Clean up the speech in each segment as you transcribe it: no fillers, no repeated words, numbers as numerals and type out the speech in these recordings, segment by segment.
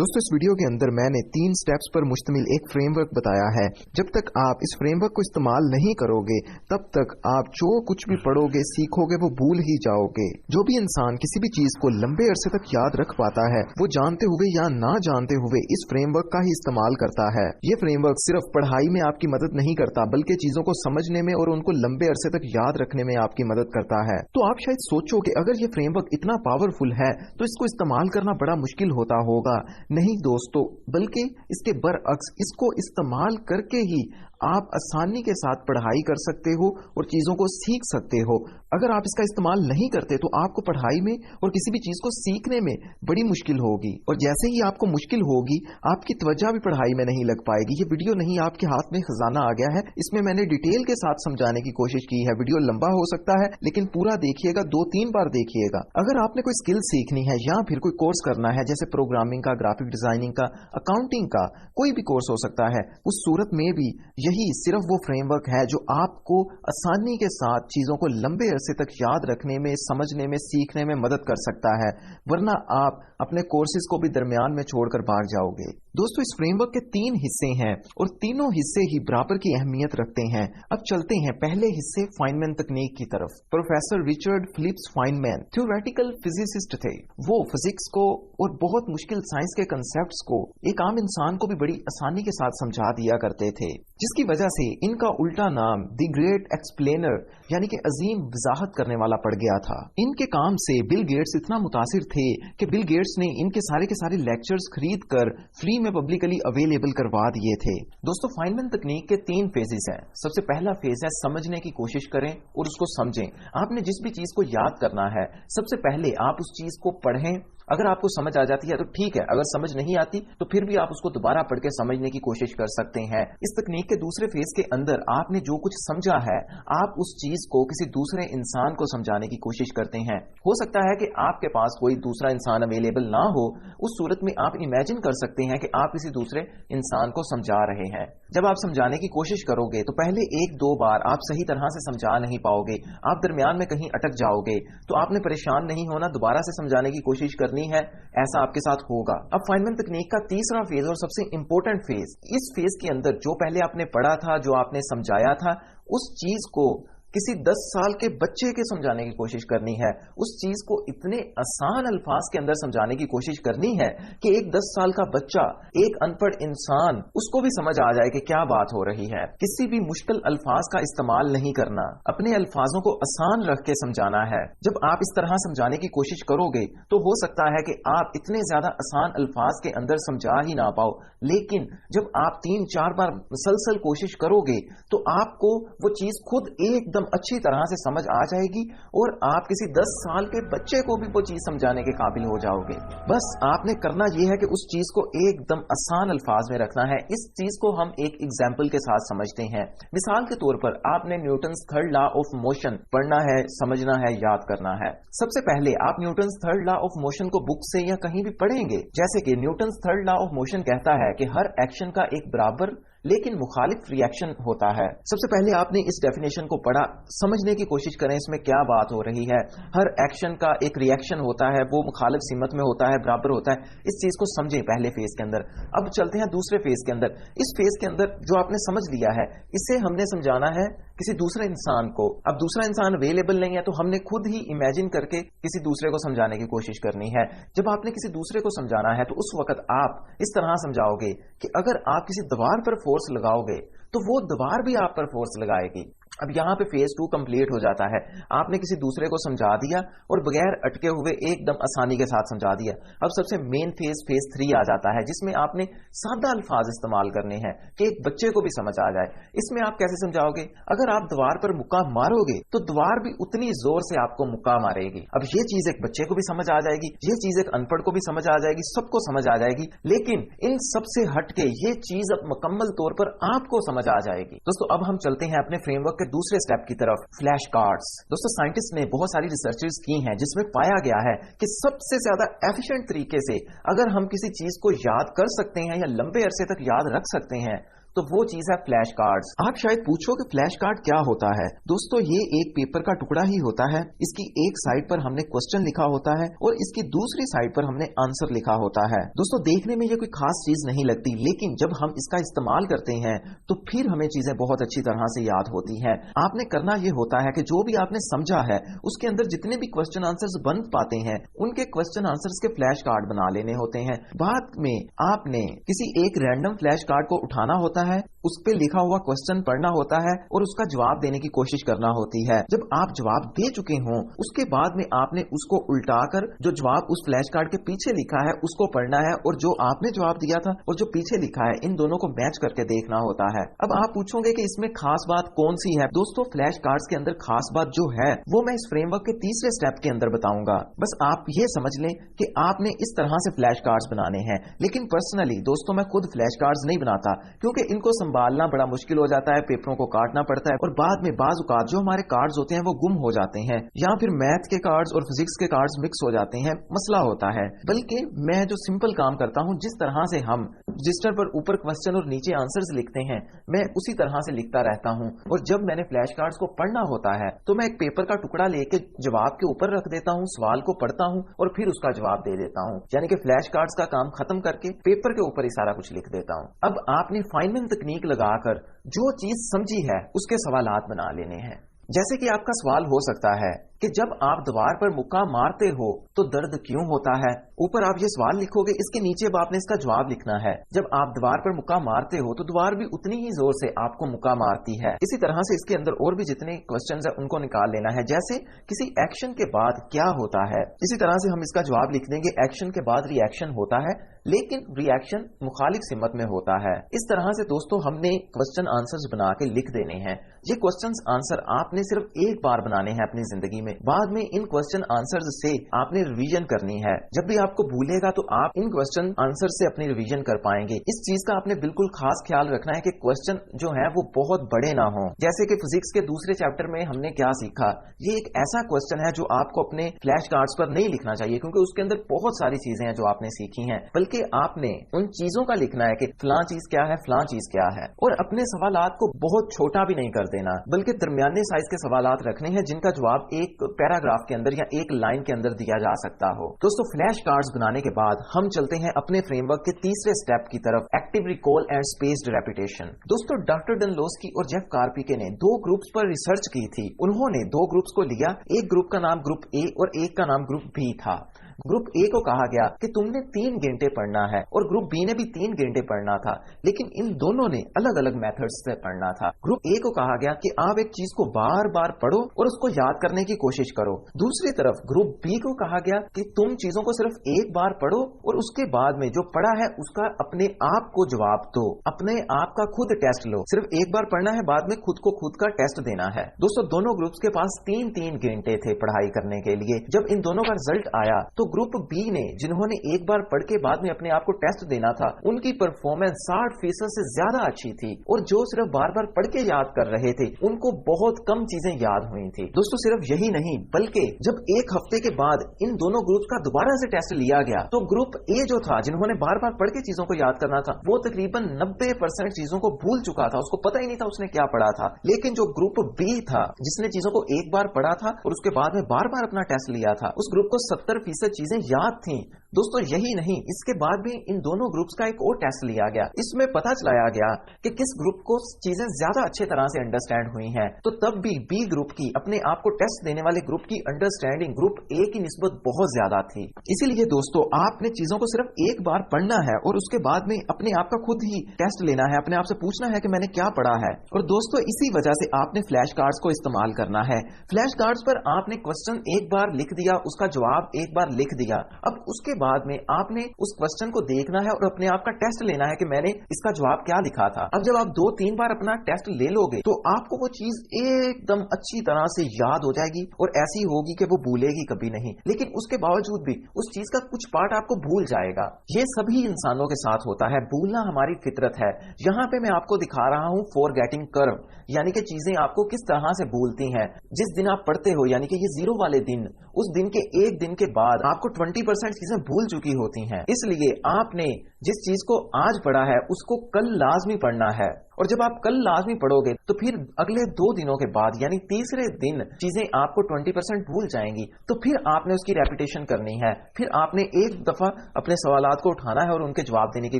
दोस्तों, इस वीडियो के अंदर मैंने 3 स्टेप्स पर मुश्तमिल एक फ्रेमवर्क बताया है। जब तक आप इस फ्रेमवर्क को इस्तेमाल नहीं करोगे तब तक आप जो कुछ भी पढ़ोगे सीखोगे वो भूल ही जाओगे। जो भी इंसान किसी भी चीज को लंबे अरसे तक याद रख पाता है वो जानते हुए या ना जानते हुए इस फ्रेमवर्क का ही इस्तेमाल करता है। ये फ्रेमवर्क सिर्फ पढ़ाई में आपकी मदद नहीं करता बल्कि चीजों को समझने में और उनको लंबे अरसे तक याद रखने में आपकी मदद करता है। तो आप शायद सोचो कि अगर ये फ्रेमवर्क इतना पावरफुल है तो इसको इस्तेमाल करना बड़ा मुश्किल होता होगा। नहीं दोस्तों, बल्कि इसके बरअक्स इसको इस्तेमाल करके ही आप आसानी के साथ पढ़ाई कर सकते हो और चीजों को सीख सकते हो। अगर आप इसका इस्तेमाल नहीं करते तो आपको पढ़ाई में और किसी भी चीज को सीखने में बड़ी मुश्किल होगी, और जैसे ही आपको मुश्किल होगी आपकी तवज्जो भी पढ़ाई में नहीं लग पाएगी। ये वीडियो नहीं आपके हाथ में खजाना आ गया है, इसमें मैंने डिटेल के साथ समझाने की कोशिश की है। वीडियो लंबा हो सकता है लेकिन पूरा देखिएगा, 2-3 बार देखिएगा। अगर आपने कोई स्किल सीखनी है या फिर कोई कोर्स करना है, जैसे प्रोग्रामिंग का, ग्राफिक डिजाइनिंग का, अकाउंटिंग का, कोई भी कोर्स हो सकता है, उस सूरत में भी यही सिर्फ वो फ्रेमवर्क है जो आपको आसानी के साथ चीजों को लंबे अरसे तक याद रखने में, समझने में, सीखने में मदद कर सकता है, वरना आप अपने कोर्सेज को भी दरमियान में छोड़कर भाग जाओगे। दोस्तों, इस फ्रेमवर्क के 3 हिस्से हैं और तीनों हिस्से ही बराबर की अहमियत रखते हैं। अब चलते हैं पहले हिस्से फाइनमैन तकनीक की तरफ। Professor Richard Phillips Feynman theoretical physicist थे। वो फिजिक्स को और बहुत मुश्किल साइंस के कंसेप्ट्स को एक आम इंसान को भी बड़ी आसानी के साथ समझा दिया करते थे, जिसकी वजह से इनका उल्टा नाम द ग्रेट एक्सप्लेनर यानी कि अजीम वजाहत करने वाला पड़ गया था। इनके काम से बिल गेट्स इतना मुतासिर थे कि बिल गेट्स ने इनके सारे के सारे लेक्चर्स खरीद कर फ्री में पब्लिकली अवेलेबल करवा दिए थे। दोस्तों, फाइनमैन तकनीक के 3 फेजेस हैं। सबसे पहला फेज है समझने की कोशिश करें और उसको समझें। आपने जिस भी चीज को याद करना है सबसे पहले आप उस चीज को पढ़ें। अगर आपको समझ आ जाती है तो ठीक है, अगर समझ नहीं आती तो फिर भी आप उसको दोबारा पढ़ के समझने की कोशिश कर सकते हैं। इस तकनीक के दूसरे फेज के अंदर आपने जो कुछ समझा है आप उस चीज को किसी दूसरे इंसान को समझाने की कोशिश करते हैं। हो सकता है कि आपके पास कोई दूसरा इंसान अवेलेबल ना हो, उस सूरत में आप इमेजिन कर सकते हैं कि आप किसी दूसरे इंसान को समझा रहे हैं। जब आप समझाने की कोशिश करोगे तो पहले 1-2 बार आप सही तरह से समझा नहीं पाओगे, आप दरमियान में कहीं अटक जाओगे, तो आपने परेशान नहीं होना, दोबारा से समझाने की कोशिश करनी है, ऐसा आपके साथ होगा। अब फाइनमैन तकनीक का तीसरा फेज और सबसे इंपॉर्टेंट फेज, इस फेज के अंदर जो पहले आपने पढ़ा था, जो आपने समझाया था, उस चीज को किसी 10 साल के बच्चे के समझाने की कोशिश करनी है। उस चीज को इतने आसान अल्फाज के अंदर समझाने की कोशिश करनी है कि एक 10 साल का बच्चा, एक अनपढ़ इंसान, उसको भी समझ आ जाए कि क्या बात हो रही है। किसी भी मुश्किल अल्फाज का इस्तेमाल नहीं करना, अपने अल्फाजों को आसान रख के समझाना है। जब आप इस तरह समझाने की कोशिश करोगे तो हो सकता है कि आप इतने ज्यादा आसान अल्फाज के अंदर समझा ही ना पाओ, लेकिन जब आप 3-4 बार मुसलसल कोशिश करोगे तो आपको वो चीज खुद एकदम अच्छी तरह से समझ आ जाएगी और आप किसी 10 साल के बच्चे को भी वो चीज समझाने के काबिल हो जाओगे। बस आपने करना यह है कि उस चीज को एकदम आसान अल्फाज में रखना है। इस चीज को हम एक एग्जाम्पल के साथ समझते हैं। मिसाल के तौर पर आपने Newton's third law of motion पढ़ना है, समझना है, याद करना है। सबसे पहले आप Newton's third law of motion को बुक से या कहीं भी पढ़ेंगे, जैसे कि Newton's third law of motion कहता है कि हर एक्शन का एक बराबर लेकिन मुखालिफ रिएक्शन होता है। सबसे पहले आपने इस डेफिनेशन को पढ़ा, समझने की कोशिश करें इसमें क्या बात हो रही है। हर एक्शन का एक रिएक्शन होता है, वो मुखालिफ सिमत में होता है, बराबर होता है। इस चीज को समझें पहले फेज के अंदर। अब चलते हैं दूसरे फेज के अंदर। इस फेज के अंदर जो आपने समझ लिया है इसे हमने समझाना है किसी दूसरे इंसान को। अब दूसरा इंसान अवेलेबल नहीं है तो हमने खुद ही इमेजिन करके किसी दूसरे को समझाने की कोशिश करनी है। जब आपने किसी दूसरे को समझाना है तो उस वक्त आप इस तरह समझाओगे कि अगर आप किसी दीवार पर फोर्स लगाओगे तो वो दीवार भी आप पर फोर्स लगाएगी। अब यहां पे फेज 2 कंप्लीट हो जाता है। आपने किसी दूसरे को समझा दिया और बगैर अटके हुए एकदम आसानी के साथ समझा दिया। अब सबसे मेन फेज 3 आ जाता है, जिसमें आपने सादा अल्फाज इस्तेमाल करने हैं कि एक बच्चे को भी समझज आ जाए। इसमें आप कैसे समझाओगे? अगर आप दीवार पर मुक्का मारोगे तो दीवार भी उतनी जोर से आपको मुक्का मारेगी। अब ये चीज एक बच्चे को भी समझ आ जाएगी, ये चीज एक अनपढ़ को भी समझ आ जाएगी, सबको समझ आ जाएगी, लेकिन इन सबसे हटके ये चीज अब मुकम्मल तौर पर आपको समझ आ जाएगी। दोस्तों, अब हम चलते हैं अपने फ्रेमवर्क के दूसरे स्टेप की तरफ, फ्लैश कार्ड्स। दोस्तों, साइंटिस्ट ने बहुत सारी रिसर्चेस की हैं जिसमें पाया गया है कि सबसे ज्यादा एफिशिएंट तरीके से अगर हम किसी चीज को याद कर सकते हैं या लंबे अरसे तक याद रख सकते हैं तो वो चीज है फ्लैश कार्ड्स। आप शायद पूछो कि फ्लैश कार्ड क्या होता है। दोस्तों, ये एक पेपर का टुकड़ा ही होता है। इसकी एक साइड पर हमने क्वेश्चन लिखा होता है और इसकी दूसरी साइड पर हमने आंसर लिखा होता है। दोस्तों, देखने में ये कोई खास चीज नहीं लगती, लेकिन जब हम इसका इस्तेमाल करते हैं तो फिर हमें चीजें बहुत अच्छी तरह से याद होती हैं। आपने करना ये होता है कि जो भी आपने समझा है उसके अंदर जितने भी क्वेश्चन आंसर्स बन पाते हैं उनके क्वेश्चन आंसर्स के फ्लैश कार्ड बना लेने होते हैं। बाद में आपने किसी एक रैंडम फ्लैश कार्ड को उठाना होता है, उस पे लिखा हुआ क्वेश्चन पढ़ना होता है और उसका जवाब देने की कोशिश करना होती है। जब आप जवाब दे चुके हों उसके बाद में आपने उसको उल्टाकर जो जवाब उस फ्लैश कार्ड के पीछे लिखा है उसको पढ़ना है और जो आपने जवाब दिया था और जो पीछे लिखा है इन दोनों को मैच करके देखना होता है। अब आप पूछोगे कि इसमें खास बात कौन सी है। दोस्तों, फ्लैश कार्ड्स के अंदर खास बात जो है वो मैं इस फ्रेमवर्क के तीसरे स्टेप के अंदर बताऊंगा। बस आप ये समझ लें कि आपने इस तरह से फ्लैश कार्ड्स बनाने हैं। लेकिन पर्सनली दोस्तों, मैं खुद फ्लैश कार्ड्स नहीं बनाता क्योंकि इनको संभालना बड़ा मुश्किल हो जाता है, पेपरों को काटना पड़ता है और बाद में बाज़ औक़ात जो हमारे कार्ड्स होते हैं वो गुम हो जाते हैं या फिर मैथ के कार्ड्स और फिजिक्स के कार्ड्स मिक्स हो जाते हैं, मसला होता है। बल्कि मैं जो सिंपल काम करता हूं, जिस तरह से हम रजिस्टर पर ऊपर क्वेश्चन और नीचे आंसर्स लिखते हैं, मैं उसी तरह से लिखता रहता हूं। और जब मैंने फ्लैश कार्ड्स को पढ़ना होता है तो मैं एक पेपर का टुकड़ा लेके जवाब के ऊपर रख देता हूं, सवाल को पढ़ता हूं और फिर उसका जवाब दे देता हूं। यानी कि फ्लैश कार्ड्स का काम खत्म करके पेपर के ऊपर ही सारा कुछ लिख देता हूं। अब आपने फाइनल तकनीक लगाकर जो चीज समझी है उसके सवालात बना लेने हैं। जैसे कि आपका सवाल हो सकता है कि जब आप दीवार पर मुक्का मारते हो तो दर्द क्यों होता है। ऊपर आप ये सवाल लिखोगे, इसके नीचे अब आपने इसका जवाब लिखना है। जब आप दीवार पर मुक्का मारते हो तो दीवार भी उतनी ही जोर से आपको मुक्का मारती है। इसी तरह से इसके अंदर और भी जितने क्वेश्चंस हैं उनको निकाल लेना है। जैसे किसी एक्शन के बाद क्या होता है, इसी तरह से हम इसका जवाब लिख देंगे। एक्शन के बाद रिएक्शन होता है, लेकिन रिएक्शन मुखालिफ सिमत में होता है। इस तरह से दोस्तों हमने क्वेश्चन आंसर्स बना के लिख देने हैं। ये क्वेश्चन आंसर आपने सिर्फ एक बार बनाने हैं अपनी जिंदगी में। बाद में इन क्वेश्चन आंसर्स से आपने रिवीजन करनी है। जब भी आपको भूलेगा तो आप इन क्वेश्चन आंसर से अपनी रिवीजन कर पाएंगे। इस चीज का आपने बिल्कुल खास ख्याल रखना है कि क्वेश्चन जो है वो बहुत बड़े ना हो। जैसे कि फिजिक्स के दूसरे चैप्टर में हमने क्या सीखा, ये एक ऐसा क्वेश्चन है जो आपको अपने फ्लैश कार्ड्स पर नहीं लिखना चाहिए क्योंकि उसके अंदर बहुत सारी चीजें हैं जो आपने सीखी हैं, बल्कि आपने उन चीजों का लिखना है कि फलां चीज क्या है, फलां चीज क्या है। और अपने सवालात को बहुत छोटा भी नहीं कर देना, बल्कि दरमियाने साइज के सवालात रखने हैं जिनका जवाब एक पैराग्राफ के अंदर या एक लाइन के अंदर दिया जा सकता हो। दोस्तों, फ्लैश कार्ड्स बनाने के बाद हम चलते हैं अपने फ्रेमवर्क के तीसरे स्टेप की तरफ, active recall and spaced repetition. दोस्तों, डॉक्टर डनलोस्की और जेफ कार्पिके ने 2 ग्रुप्स पर रिसर्च की थी। उन्होंने 2 ग्रुप्स को लिया, एक ग्रुप का नाम ग्रुप ए और एक का नाम ग्रुप बी था। ग्रुप ए को कहा गया कि तुमने 3 घंटे पढ़ना है और ग्रुप बी ने भी 3 घंटे पढ़ना था, लेकिन इन दोनों ने अलग अलग मेथड्स से पढ़ना था। ग्रुप ए को कहा गया कि आप एक चीज को बार बार पढ़ो और उसको याद करने की कोशिश करो। दूसरी तरफ ग्रुप बी को कहा गया कि तुम चीजों को सिर्फ एक बार पढ़ो और उसके बाद में जो पढ़ा है उसका अपने आप को जवाब दो, अपने आप का खुद टेस्ट लो। सिर्फ एक बार पढ़ना है, बाद में खुद को खुद का टेस्ट देना है। दोस्तों, दोनों ग्रुप्स के पास 3-3 घंटे थे पढ़ाई करने के लिए। जब इन दोनों का रिजल्ट आया तो ग्रुप बी ने, जिन्होंने एक बार पढ़ के बाद में अपने आप को टेस्ट देना था, उनकी परफॉर्मेंस 60% से ज्यादा अच्छी थी और जो सिर्फ बार बार पढ़ के याद कर रहे थे उनको बहुत कम चीजें याद हुई थी। दोस्तों, सिर्फ यही नहीं बल्कि जब एक हफ्ते के बाद इन दोनों ग्रुप्स का दोबारा से टेस्ट लिया गया तो ग्रुप ए जो था, जिन्होंने बार बार पढ़ के चीजों को याद करना था, वो तकरीबन 90% चीजों को भूल चुका था, उसको पता ही नहीं था उसने क्या पढ़ा था। लेकिन जो ग्रुप बी था, जिसने चीजों को एक बार पढ़ा था और उसके बाद में बार बार अपना टेस्ट लिया था, उस ग्रुप को 70% चीजें याद थी। दोस्तों, यही नहीं, इसके बाद भी इन दोनों ग्रुप्स का एक और टेस्ट लिया गया। इसमें पता चलाया गया कि किस ग्रुप को चीजें ज्यादा अच्छे तरह से अंडरस्टैंड हुई हैं। तो तब भी बी ग्रुप की, अपने आप को टेस्ट देने वाले ग्रुप की अंडरस्टैंडिंग ग्रुप ए की निस्बत बहुत ज्यादा थी। इसीलिए दोस्तों, आपने चीजों को सिर्फ एक बार पढ़ना है और उसके बाद में अपने आप का खुद ही टेस्ट लेना है, अपने आप से पूछना है कि मैंने क्या पढ़ा है। और दोस्तों, इसी वजह से आपने फ्लैश कार्ड्स को इस्तेमाल करना है। फ्लैश कार्ड्स पर आपने क्वेश्चन एक बार लिख दिया, उसका जवाब एक बार लिख दिया। अब उसके बाद में आपने उस क्वेश्चन को देखना है और अपने आप का टेस्ट लेना है कि मैंने इसका जवाब क्या लिखा था। अब जब आप 2-3 बार अपना टेस्ट ले लोगे तो आपको वो चीज एकदम अच्छी तरह से याद हो जाएगी और ऐसी होगी कि वो भूलेगी कभी नहीं। लेकिन उसके बावजूद भी उस चीज का कुछ पार्ट आपको भूल जाएगा। ये सभी इंसानों के साथ होता है, भूलना हमारी फितरत है। यहाँ पे मैं आपको दिखा रहा हूँ फॉरगेटिंग कर्व, यानी कि चीजें आपको किस तरह से भूलती हैं। जिस दिन आप पढ़ते हो, यानी कि ये 0 वाले दिन, उस दिन के एक दिन के बाद आपको 20% चीजें भूल चुकी होती हैं। इसलिए आपने जिस चीज को आज पढ़ा है उसको कल लाजमी पढ़ना है, और जब आप कल लाजमी पढ़ोगे तो फिर अगले 2 दिनों के बाद यानी तीसरे दिन चीजें आपको 20% भूल जाएंगी। तो फिर आपने उसकी रेपिटेशन करनी है, फिर आपने एक दफा अपने सवालात को उठाना है और उनके जवाब देने की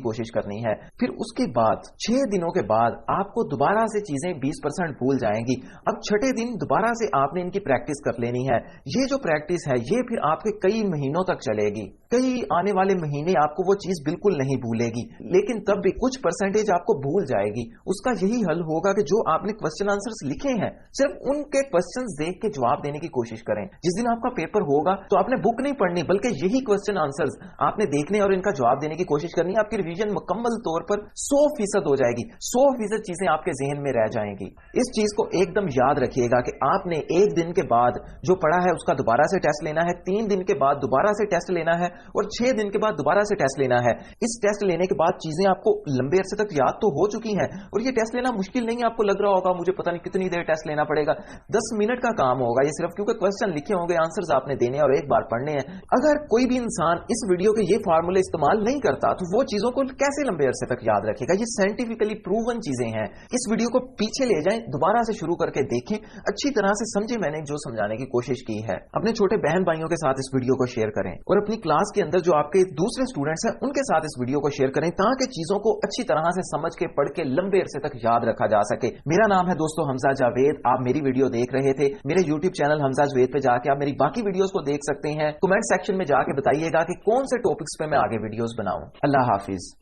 कोशिश करनी है। फिर उसके बाद 6 दिनों के बाद आपको दोबारा से चीजें 20% भूल जाएंगी। अब छठे दिन दोबारा से आपने इनकी प्रैक्टिस कर लेनी है। ये जो प्रैक्टिस है ये फिर आपके कई महीनों तक चलेगी, कई आने वाले महीने आपको वो चीज बिल्कुल नहीं भूलेगी, लेकिन तब भी कुछ परसेंटेज आपको भूल जाएगी। उसका यही हल होगा कि जो आपने क्वेश्चन आंसर्स लिखे हैं सिर्फ उनके क्वेश्चंस देख के जवाब देने की कोशिश करें। जिस दिन आपका पेपर होगा तो आपने बुक नहीं पढ़नी, बल्कि यही क्वेश्चन आंसर्स आपने देखने और इनका जवाब देने की कोशिश करनी। आपकी रिवीजन मुकम्मल तौर पर 100% हो जाएगी, 100% चीजें आपके जहन में रह जाएंगी। इस चीज को एकदम याद रखिएगा कि आपने 1 दिन के बाद जो पढ़ा है उसका दोबारा से टेस्ट लेना है, 3 दिन के बाद दोबारा से टेस्ट लेना है और 6 दिन के बाद दोबारा से टेस्ट लेना है। इस टेस्ट लेने के बाद चीजें आपको लंबे अरसे तक याद तो हो चुकी हैं, और ये टेस्ट लेना मुश्किल नहीं है। आपको लग रहा होगा मुझे पता नहीं कितनी देर टेस्ट लेना पड़ेगा, 10 मिनट का काम होगा ये सिर्फ, क्योंकि क्वेश्चन लिखे होंगे, आंसर्स आपने देने और एक बार पढ़ने हैं। अगर कोई भी इंसान इस वीडियो के ये फार्मूले इस्तेमाल नहीं करता तो वो चीजों को कैसे लंबे अरसे तक याद रखेगा? ये साइंटिफिकली प्रूवन चीजें हैं। इस वीडियो को पीछे ले जाएं, दोबारा से शुरू करके देखें, अच्छी तरह से समझे मैंने जो समझाने की कोशिश की है। अपने छोटे बहन भाइयों के साथ इस वीडियो को शेयर करें और अपनी क्लास के अंदर जो आपके दूसरे स्टूडेंट्स हैं उनके साथ इस वीडियो को शेयर करें, ताकि चीजों को अच्छी तरह से समझ के पढ़ के लंबे अरसे तक याद रखा जा सके। मेरा नाम है दोस्तों हमजा जावेद। आप मेरी वीडियो देख रहे थे, मेरे YouTube चैनल हमजा जावेद पे जाके आप मेरी बाकी वीडियोस को देख सकते हैं। कमेंट सेक्शन में जाके बताइएगा कि कौन से टॉपिक्स पे मैं आगे वीडियोस बनाऊं। अल्लाह हाफिज।